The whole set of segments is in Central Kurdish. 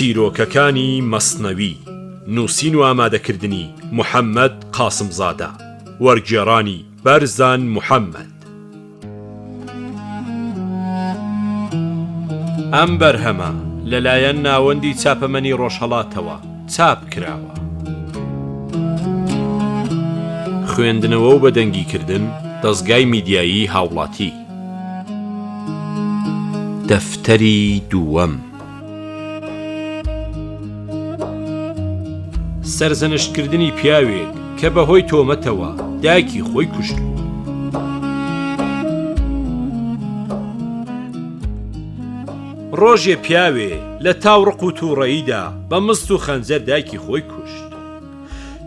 چیرۆکەکانی مەسنەوی نووسین و ئامادەکردنی محەممەد قاسمزادە وەرگێڕانی بەرزان محەممەد. ئەم بەرهەمە لەلایەن ناوەندی چاپەمەنی ڕۆژهەڵاتەوە چاپ کراوە. خوێندنەوە و بەدەنگیکردن دەستگای میدیایی هاوڵاتی. دەفتەری دووەم. سەرزەنشتکردنی پیاوێک کە بەهۆی تۆمەتەوە دایکی خۆی کوشت. ڕۆژێ پیاوێ لە تاوڕق و تووڕەییدا بە مست و خەنجەر دایکی خۆی کوشت.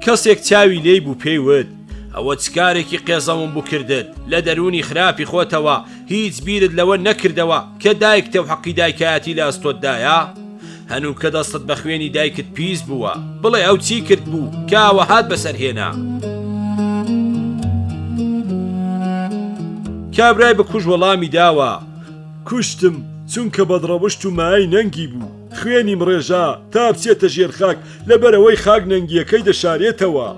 کەسێک چاوی لێی بوو پێیوت ئەوە چکارێکی قێزەون بوو کردت لە دەرونی خراپی خۆتەوە هیچ بیرت لەوە نەکردەوە کە دایکتە و حەقی دایکایەتی لە ئەستۆتدایە؟ هەنوو کە دەستت بە خوێنی دایکت پیس بووە بڵێ ئەو چی کرد بوو کە ئەوە هات بەسەرهێنا. کابرای بەکوژ وەڵامی داوە کوشتم چونکە بەدڕەوشت و مای نەنگی بوو، خوێنیم ڕێژا تا بچێتە ژێر خاک لەبەرەوەی خاک نەنگیەکەی دەشارێتەوە.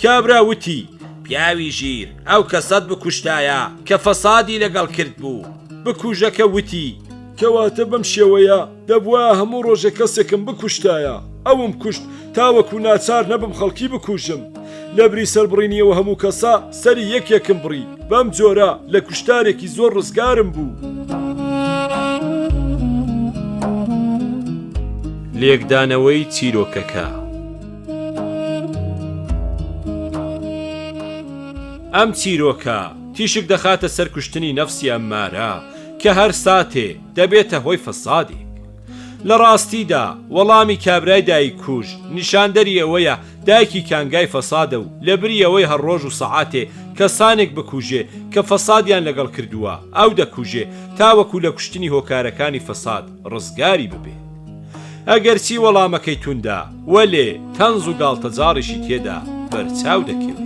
کابرا وتی پیاوی ژیر ئەو کەسەت بکوشتایە کە فەسادی لەگەڵ کرد بوو. بکوژەکە وتی کەواتە بەم شێوەیە دەبووە هەموو ڕۆژێ کەسێکم بکوشتایە، ئەوم کوشت تاوەکو ناچار نەبم خەڵکی بکوژم. لە بری سەربڕینیەوە هەموو کەسا سەری یەکێکم بڕی، بەم جۆرە لە کوشتارێکی زۆر ڕزگارم بوو. لێکدانەوەی چیرۆکەکە. ئەم چیرۆکە تیشک دەخاتە سەر کوشتنی نەفسی ئەممارە کە هەر ساتێ دەبێتە هۆی فەسادێک. لە ڕاستیدا وەڵامی کابرای دایک کوژ نیشاندەری ئەوەیە دایکی کانگای فەسادە و لە بری ئەوەی هەر ڕۆژ و سەعاتێ کەسانێک بکوژێ کە فەسادیان لەگەڵ کردووە ئەو دەکوژێ تاوەکو لە کوشتنی هۆکارەکانی فەساد ڕزگاری ببێ. ئەگەرچی وەڵامەکەی توندا وەلێ تەنز و گاڵتەجاڕیشی تێدا بەرچاو دەکەوێت.